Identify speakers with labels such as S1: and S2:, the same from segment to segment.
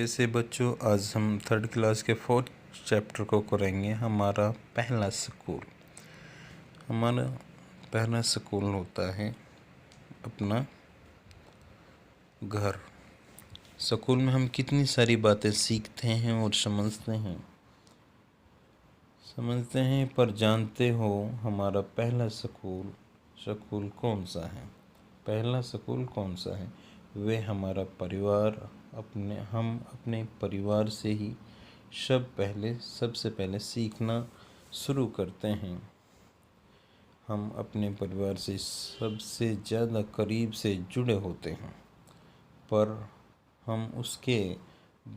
S1: प्यारे से बच्चों, आज हम थर्ड क्लास के फोर्थ चैप्टर को करेंगे। हमारा पहला स्कूल। हमारा पहला स्कूल होता है अपना घर। स्कूल में हम कितनी सारी बातें सीखते हैं और समझते हैं, पर जानते हो हमारा पहला स्कूल कौन सा है? पहला स्कूल कौन सा है? वे हमारा परिवार। हम अपने परिवार से ही सबसे पहले सीखना शुरू करते हैं। हम अपने परिवार से सबसे ज़्यादा करीब से जुड़े होते हैं, पर हम उसके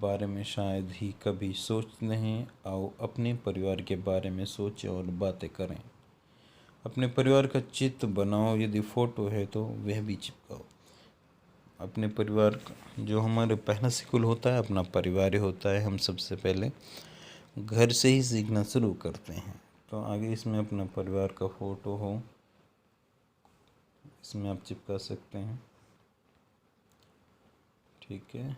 S1: बारे में शायद ही कभी सोचते हैं। आओ अपने परिवार के बारे में सोचें और बातें करें। अपने परिवार का चित्र बनाओ, यदि फ़ोटो है तो वह भी चिपकाओ। अपने परिवार का जो हमारे पहला स्कूल होता है अपना परिवार ही होता है। हम सबसे पहले घर से ही सीखना शुरू करते हैं। तो आगे इसमें अपना परिवार का फ़ोटो हो, इसमें आप चिपका सकते हैं। ठीक है,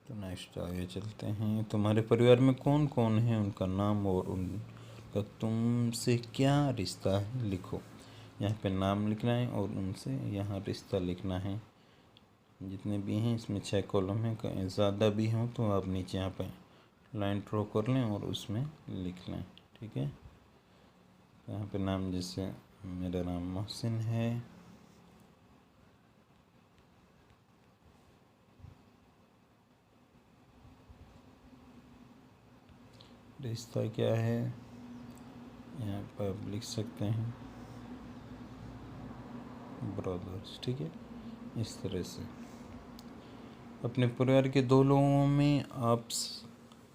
S1: तो नेक्स्ट आगे चलते हैं। तुम्हारे परिवार में कौन कौन है, उनका नाम और उनका तुमसे क्या रिश्ता है, लिखो। यहाँ पे नाम लिखना है और उनसे यहाँ रिश्ता लिखना है। जितने भी हैं इसमें 6 कॉलम हैं। ज़्यादा भी हों तो आप नीचे यहाँ पे लाइन ड्रॉ कर लें और उसमें लिख लें। ठीक है, यहाँ पे नाम, जैसे मेरा नाम मोहसिन है। रिश्ता क्या है यहाँ पर आप लिख सकते हैं, ब्रदर्स। ठीक है, इस तरह से अपने परिवार के 2 लोगों में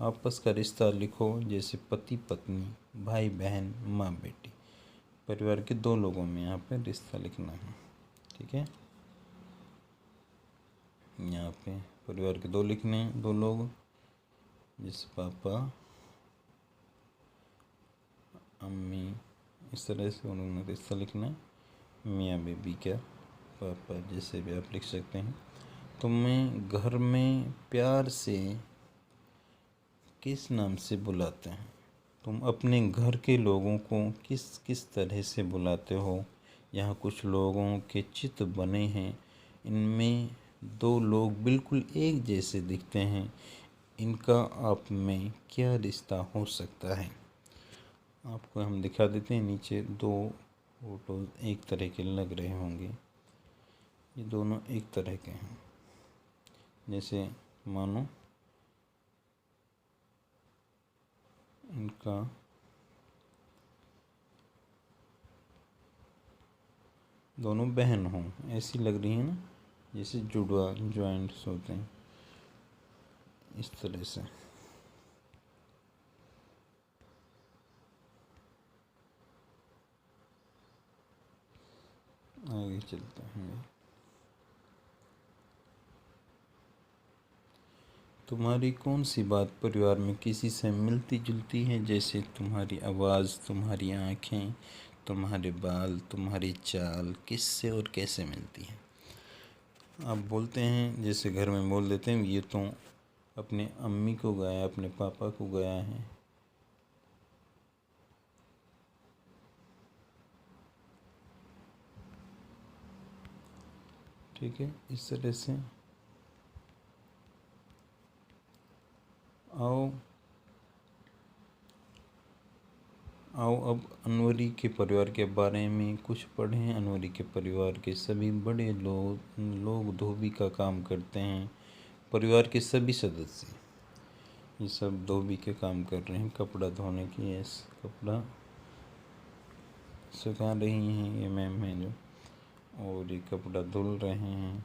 S1: आपस का रिश्ता लिखो, जैसे पति पत्नी, भाई बहन, माँ बेटी। परिवार के 2 लोगों में यहाँ पे रिश्ता लिखना है। ठीक है, यहाँ पे परिवार के 2 लिखने हैं, 2 लोग, जैसे पापा अम्मी। इस तरह से उन्होंने रिश्ता लिखना है। मियाँ बीबी का पापा, जैसे भी आप लिख सकते हैं। तुम्हें घर में प्यार से किस नाम से बुलाते हैं? तुम अपने घर के लोगों को किस किस तरह से बुलाते हो? यहाँ कुछ लोगों के चित्र बने हैं। इनमें 2 लोग बिल्कुल एक जैसे दिखते हैं। इनका आप में क्या रिश्ता हो सकता है? आपको हम दिखा देते हैं। नीचे 2 फोटो एक तरह के लग रहे होंगे। ये दोनों एक तरह के हैं, जैसे मानो इनका दोनों बहन हों, ऐसी लग रही है ना, जैसे जुड़वा ज्वाइंट्स होते हैं, इस तरह से। आगे चलते हैं। तुम्हारी कौन सी बात परिवार में किसी से मिलती जुलती है, जैसे तुम्हारी आवाज़, तुम्हारी आँखें, तुम्हारे बाल, तुम्हारी चाल किससे और कैसे मिलती है? आप बोलते हैं, जैसे घर में बोल देते हैं, ये तो अपने अम्मी को गया, अपने पापा को गया है। ठीक है, इस तरह से। आओ अब अनवरी के परिवार के बारे में कुछ पढ़ें। अनवरी के परिवार के सभी बड़े लोग धोबी का काम करते हैं। परिवार के सभी सदस्य ये सब धोबी के काम कर रहे हैं, कपड़ा धोने की। कपड़ा सुखा रही हैं ये मैम हैं जो, और ये कपड़ा धुल रहे हैं।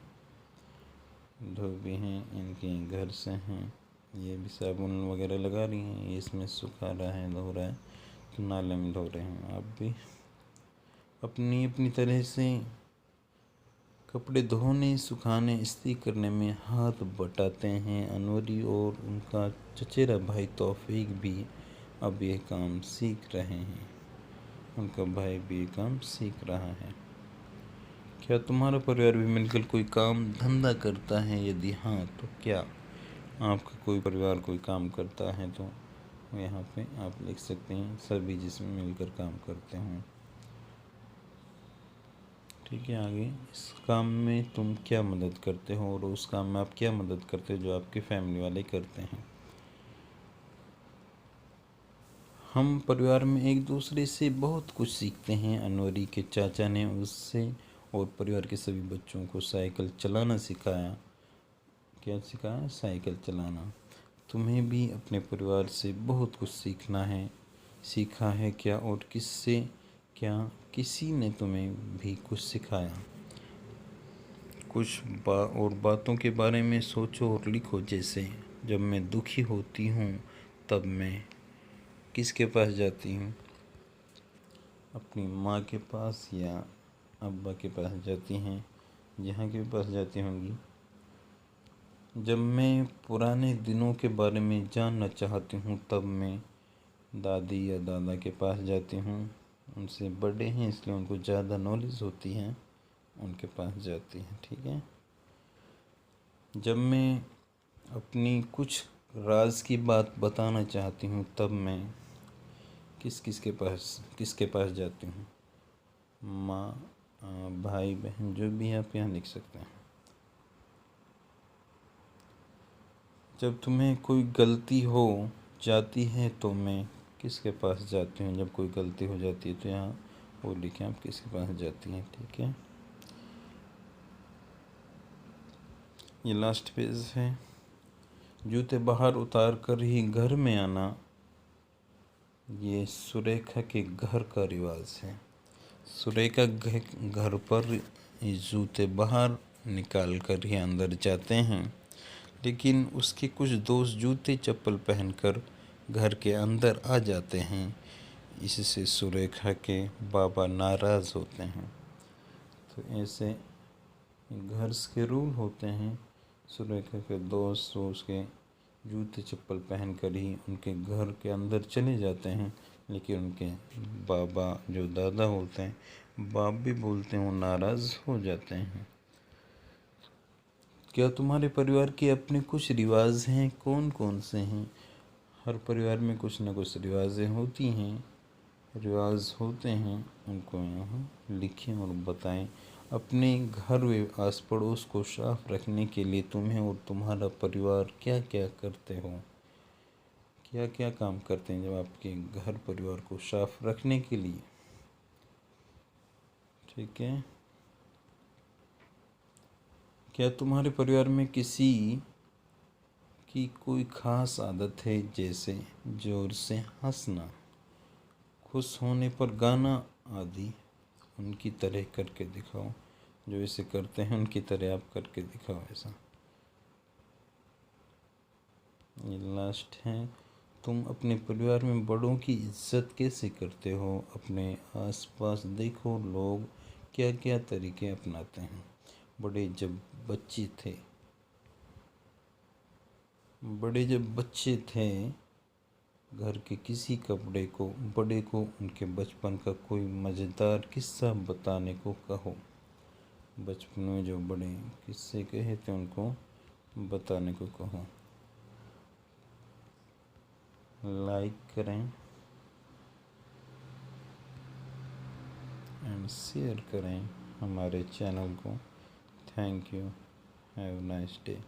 S1: धोबी हैं, इनके घर से हैं। ये भी साबुन वगैरह लगा रही हैं। ये इसमें सुखा रहा है, धो रहा है, तो नाले में धो रहे हैं। आप भी अपनी अपनी तरह से कपड़े धोने, सुखाने, इस्त्री करने में हाथ बटाते हैं। अनवरी और उनका चचेरा भाई तौफीक भी अब ये काम सीख रहे हैं। उनका भाई भी ये काम सीख रहा है। क्या तुम्हारा परिवार भी मिलकर कोई काम धंधा करता है? यदि हाँ तो क्या? आपका कोई परिवार कोई काम करता है तो यहाँ पे आप लिख सकते हैं सभी जिसमें मिलकर काम करते हों। ठीक है, आगे इस काम में तुम क्या मदद करते हो और उस काम में आप क्या मदद करते हो जो आपके फैमिली वाले करते हैं। हम परिवार में एक दूसरे से बहुत कुछ सीखते हैं। अनवरी के चाचा ने उससे और परिवार के सभी बच्चों को साइकिल चलाना सिखाया। क्या सिखाया? साइकिल चलाना। तुम्हें भी अपने परिवार से बहुत कुछ सीखना है। सीखा है क्या और किससे? क्या किसी ने तुम्हें भी कुछ सिखाया? कुछ बातों के बारे में सोचो और लिखो। जैसे जब मैं दुखी होती हूँ तब मैं किसके पास जाती हूँ? अपनी माँ के पास या अब्बा के पास जाती हैं? जहाँ के पास जाती होंगी। जब मैं पुराने दिनों के बारे में जानना चाहती हूँ तब मैं दादी या दादा के पास जाती हूँ। उनसे बड़े हैं इसलिए उनको ज़्यादा नॉलेज होती है, उनके पास जाती हैं। ठीक है। जब मैं अपनी कुछ राज की बात बताना चाहती हूँ तब मैं किसके पास जाती हूँ? माँ, भाई बहन, जो भी आप यहाँ लिख सकते हैं। जब तुम्हें कोई गलती हो जाती है तो मैं किसके पास जाती हूँ? जब कोई गलती हो जाती है तो यहाँ वो लिखें आप किसके पास जाती हैं। ठीक है, ये लास्ट पेज है। जूते बाहर उतार कर ही घर में आना, ये सुरेखा के घर का रिवाज है। सुरेखा घर पर जूते बाहर निकाल कर ही अंदर जाते हैं, लेकिन उसके कुछ दोस्त जूते चप्पल पहनकर घर के अंदर आ जाते हैं। इससे सुरेखा के बाबा नाराज़ होते हैं। तो ऐसे घर के रूल होते हैं। सुरेखा के दोस्त उसके जूते चप्पल पहनकर ही उनके घर के अंदर चले जाते हैं, लेकिन उनके बाबा जो दादा होते हैं, बाप भी बोलते हैं, वो नाराज़ हो जाते हैं। क्या तुम्हारे परिवार के अपने कुछ रिवाज हैं? कौन कौन से हैं? हर परिवार में कुछ न कुछ रिवाजें होती हैं, रिवाज होते हैं, उनको यहाँ लिखें और बताएं। अपने घर व आस पड़ोस को साफ रखने के लिए तुम्हें और तुम्हारा परिवार क्या क्या करते हो? क्या क्या काम करते हैं जब आपके घर परिवार को साफ रखने के लिए? ठीक है। क्या तुम्हारे परिवार में किसी की कोई ख़ास आदत है, जैसे ज़ोर से हंसना, खुश होने पर गाना आदि? उनकी तरह करके दिखाओ। जो ऐसे करते हैं उनकी तरह आप करके दिखाओ ऐसा। ये लास्ट है। तुम अपने परिवार में बड़ों की इज्जत कैसे करते हो? अपने आसपास देखो लोग क्या क्या तरीके अपनाते हैं। बड़े जब बच्चे थे घर के किसी बड़े को उनके बचपन का कोई मज़ेदार किस्सा बताने को कहो। बचपन में जो बड़े किस्से कहे थे उनको बताने को कहो। लाइक करें एंड शेयर करें हमारे चैनल को। Thank you. Have nice day.